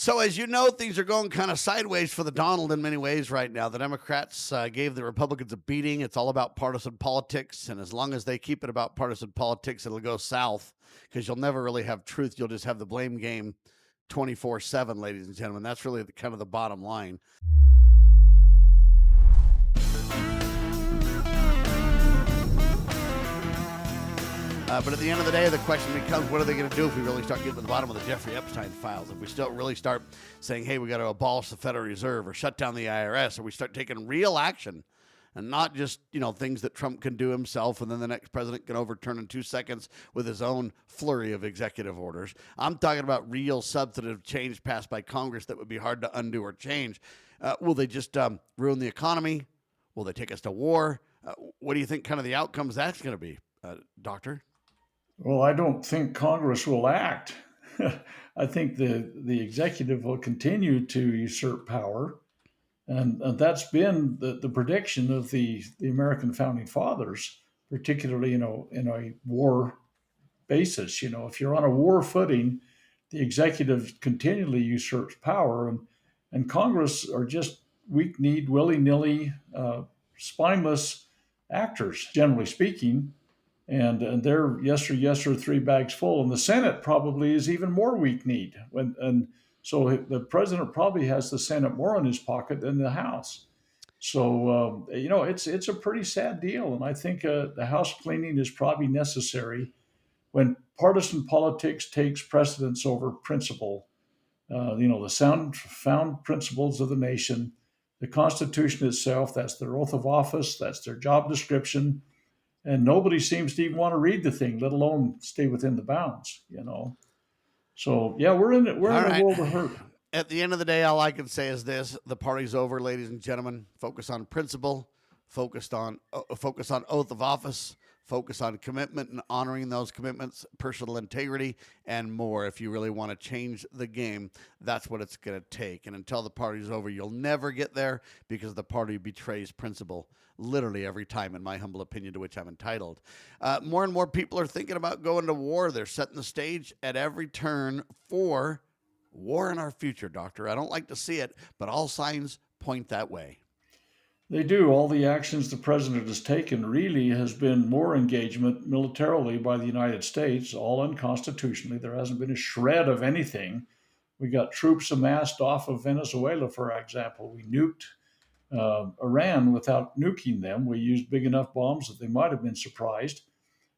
So, as you know, things are going kind of sideways for the Donald in many ways right now. The Democrats gave the Republicans a beating. It's all about partisan politics. And as long as they keep it about partisan politics, it'll go south because you'll never really have truth. You'll just have the blame game 24/7, ladies and gentlemen. That's really kind of the bottom line. But at the end of the day, the question becomes, what are they going to do if we really start getting to the bottom of the Jeffrey Epstein files? If we still really start saying, hey, we got to abolish the Federal Reserve or shut down the IRS, or we start taking real action and not just, things that Trump can do himself and then the next president can overturn in 2 seconds with his own flurry of executive orders. I'm talking about real substantive change passed by Congress that would be hard to undo or change. Will they just ruin the economy? Will they take us to war? What do you think kind of the outcomes that's going to be, Doctor? Well, I don't think Congress will act. I think the executive will continue to usurp power. And that's been the prediction of the American founding fathers, particularly, in a war basis. If you're on a war footing, the executive continually usurps power, and Congress are just weak-kneed, willy-nilly, spineless actors, generally speaking. And they're yes sir, three bags full. And the Senate probably is even more weak-kneed. And so the president probably has the Senate more in his pocket than the House. So it's a pretty sad deal. And I think the House cleaning is probably necessary when partisan politics takes precedence over principle. The found principles of the nation, the Constitution itself. That's their oath of office. That's their job description. And nobody seems to even want to read the thing, let alone stay within the bounds, So yeah, we're in a world of hurt. At the end of the day, all I can say is this: the party's over, ladies and gentlemen. Focus on principle, focus on oath of office, focus on commitment and honoring those commitments, personal integrity, and more. If you really want to change the game, that's what it's going to take. And until the party's over, you'll never get there because the party betrays principle literally every time, in my humble opinion, to which I'm entitled. More and more people are thinking about going to war. They're setting the stage at every turn for war in our future, Doctor. I don't like to see it, but all signs point that way. They do. All the actions the president has taken really has been more engagement militarily by the United States, all unconstitutionally. There hasn't been a shred of anything. We got troops amassed off of Venezuela, for example. We nuked Iran without nuking them. We used big enough bombs that they might have been surprised.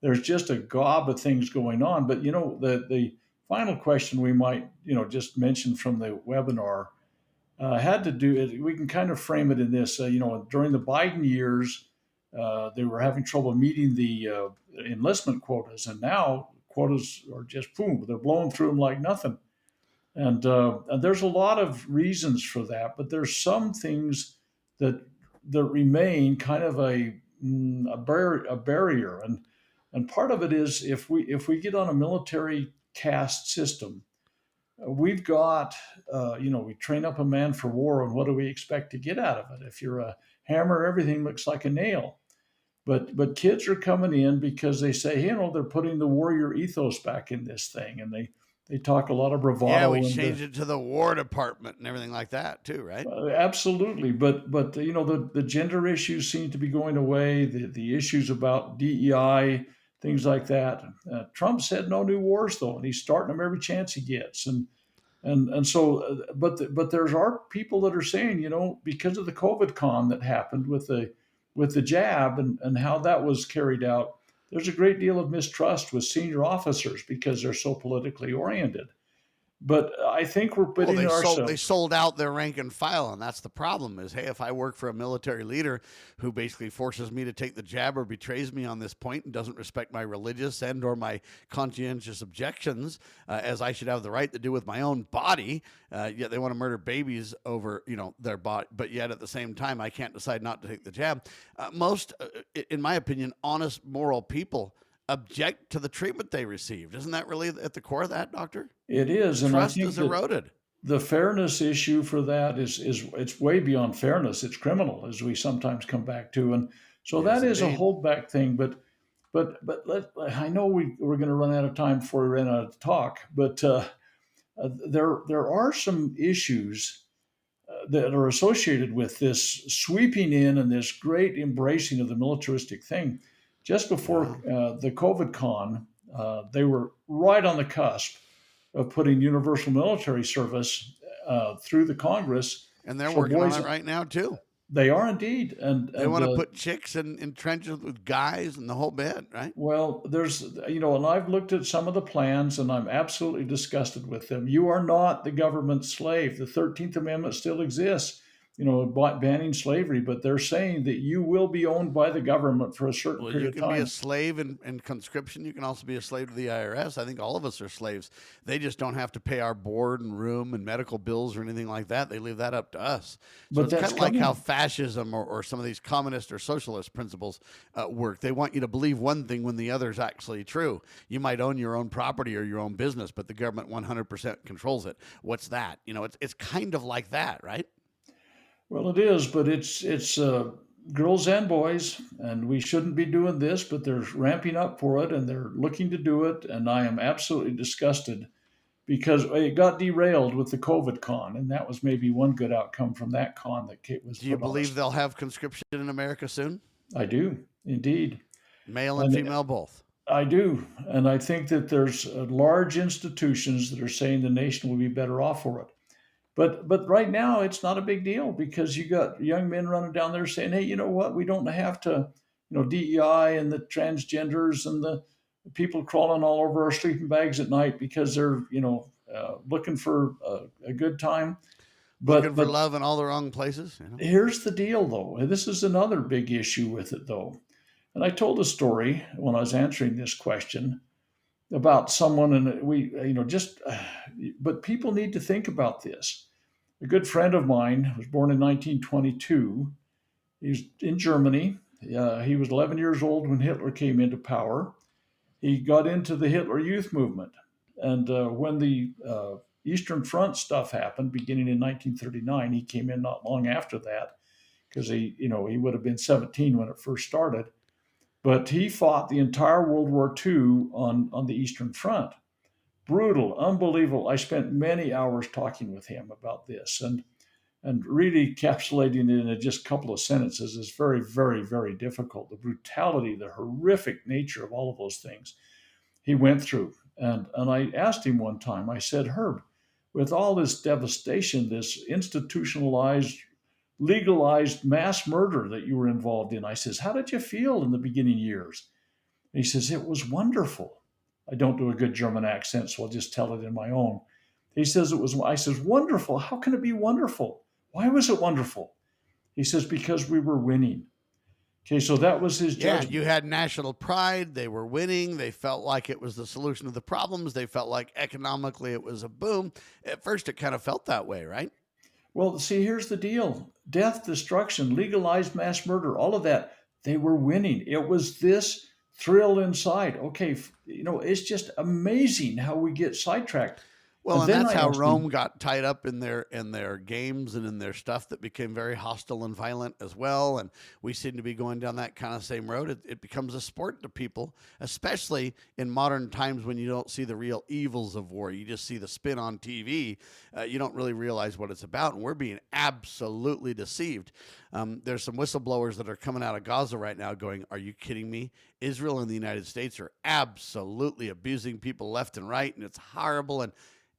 There's just a gob of things going on. But, the final question we might, just mention from the webinar had to do it. We can kind of frame it in this, during the Biden years, they were having trouble meeting the enlistment quotas. And now quotas are just, boom, they're blowing through them like nothing. And there's a lot of reasons for that, but there's some things that remain kind of a barrier, and part of it is if we get on a military caste system, we've got we train up a man for war, and what do we expect to get out of it? If you're a hammer, everything looks like a nail. But kids are coming in because they say, they're putting the warrior ethos back in this thing, and they talk a lot of bravado. Yeah, we changed it to the War Department and everything like that too, right? Absolutely, but the gender issues seem to be going away. The issues about DEI, things like that. Trump said no new wars though, and he's starting them every chance he gets. And so, but there's people that are saying, because of the COVID con that happened with the jab and how that was carried out, there's a great deal of mistrust with senior officers because they're so politically oriented. But I think we're putting ourselves. They sold out their rank and file, and that's the problem. Is, hey, if I work for a military leader who basically forces me to take the jab or betrays me on this point and doesn't respect my religious and or my conscientious objections, as I should have the right to do with my own body, yet they want to murder babies over their body, but yet at the same time I can't decide not to take the jab. Most, in my opinion, honest, moral people object to the treatment they received. Isn't that really at the core of that, Doctor? It is, and trust I think is eroded. The fairness issue for that is it's way beyond fairness. It's criminal, as we sometimes come back to, and so yes, that is indeed a holdback thing. But I know we're going to run out of time before we run out of talk. But there are some issues that are associated with this sweeping in and this great embracing of the militaristic thing. Just before Yeah. the COVID con, they were right on the cusp of putting universal military service through the Congress And they're for working on boys. it right now too. They are indeed, and They want to put chicks in trenches with guys and the whole bit, right? well, there's, and I've looked at some of the plans and I'm absolutely disgusted with them. You are not the government's slave. The 13th Amendment still exists, banning slavery, but they're saying that you will be owned by the government for a certain Well, period you of can be a time. slave in conscription. You can also be a slave to the IRS. I think all of us are slaves. They just don't have to pay our board and room and medical bills or anything like that. They leave that up to us. So But it's kind that's of like how coming. fascism or some of these communist or socialist principles work. They want you to believe one thing when the other is actually true. You might own your own property or your own business, but the government 100% controls it. What's that? It's kind of like that, right? Well, it is, but it's girls and boys, and we shouldn't be doing this, but they're ramping up for it, and they're looking to do it, and I am absolutely disgusted because it got derailed with the COVID con, and that was maybe one good outcome from that con that was Do you put on believe us. they'll have conscription in America soon? I do indeed, Male and and female both. I do, and I think that there's large institutions that are saying the nation will be better off for it. But right now it's not a big deal because you got young men running down there saying, "Hey, you know what? We don't have to, DEI and the transgenders and the people crawling all over our sleeping bags at night because they're, looking for a good time." Looking for But love in all the wrong places. here's the deal, though. And this is another big issue with it, though. And I told a story when I was answering this question about someone, and we, just, but people need to think about this. A good friend of mine was born in 1922. He's in Germany. He was 11 years old when Hitler came into power. He got into the Hitler Youth Movement. And when the Eastern Front stuff happened, beginning in 1939, he came in not long after that because he would have been 17 when it first started. But he fought the entire World War II on the Eastern Front. Brutal, unbelievable. I spent many hours talking with him about this, and really encapsulating it in just a couple of sentences is very, very, very difficult. The brutality, the horrific nature of all of those things he went through. And I asked him one time, I said, Herb, with all this devastation, this institutionalized, legalized mass murder that you were involved in, I says, how did you feel in the beginning years? And he says, it was wonderful. I don't do a good German accent, so I'll just tell it in my own. He says it was, I says, wonderful. How can it be wonderful? Why was it wonderful? He says, because we were winning. Okay, so that was his Yeah, judgment. you had national pride. They were winning. They felt like it was the solution to the problems. They felt like economically it was a boom. At first, it kind of felt that way, right? Well, see, here's the deal: death, destruction, legalized mass murder, all of that, they were winning. It was this thrill inside. Okay, it's just amazing how we get sidetracked. Well, And and then that's I how asked him, Rome got tied up in their games and in their stuff that became very hostile and violent as well. And we seem to be going down that kind of same road. It becomes a sport to people, especially in modern times when you don't see the real evils of war. You just see the spin on TV. You don't really realize what it's about, and we're being absolutely deceived. There's some whistleblowers that are coming out of Gaza right now going, are you kidding me? Israel and the United States are absolutely abusing people left and right, and it's horrible.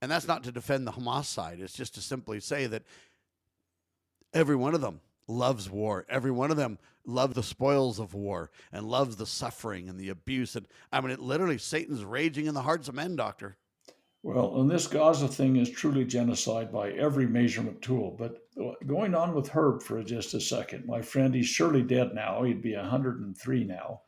And that's not to defend the Hamas side. It's just to simply say that every one of them loves war. Every one of them loves the spoils of war and loves the suffering and the abuse. And I mean, literally, Satan's raging in the hearts of men, Doctor. well, and this Gaza thing is truly genocide by every measurement tool. But going on with Herb for just a second, my friend, he's surely dead now. He'd be 103 now.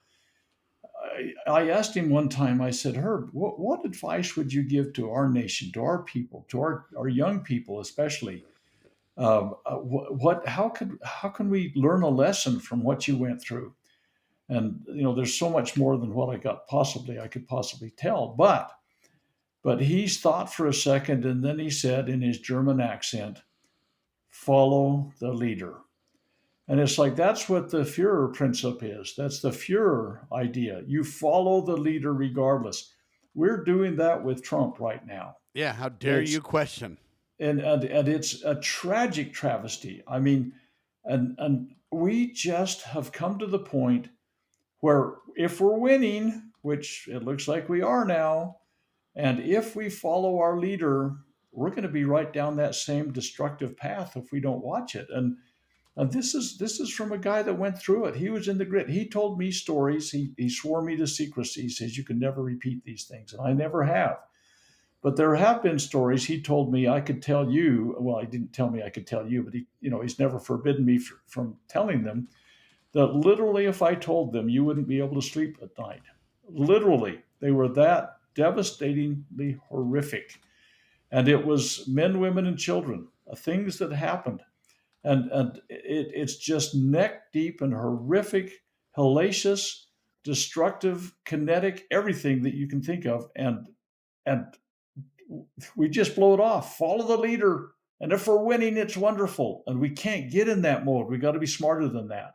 I asked him one time, I said, Herb, what advice would you give to our nation, to our people, to our young people especially? How can we learn a lesson from what you went through? And there's so much more than what I could possibly tell. But he's thought for a second, and then he said in his German accent, follow the leader. And it's like that's what the Führer principle is. That's the Führer idea. You follow the leader regardless. We're doing that with Trump right now. Yeah, how dare It's you question? and it's a tragic travesty. I mean, and we just have come to the point where if we're winning, which it looks like we are now, and if we follow our leader, we're going to be right down that same destructive path if we don't watch it. And this is from a guy that went through it. He was in the grit. He told me stories. He swore me to secrecy. He says you can never repeat these things, and I never have. But there have been stories he told me I could tell you. Well, he didn't tell me I could tell you, but he's never forbidden me from telling them that literally, if I told them, you wouldn't be able to sleep at night. Literally, they were that devastatingly horrific. And it was men, women, and children, things that happened. And it's just neck deep and horrific, hellacious, destructive, kinetic, everything that you can think of. And we just blow it off. Follow the leader. And if we're winning, it's wonderful. And we can't get in that mode. We got to be smarter than that.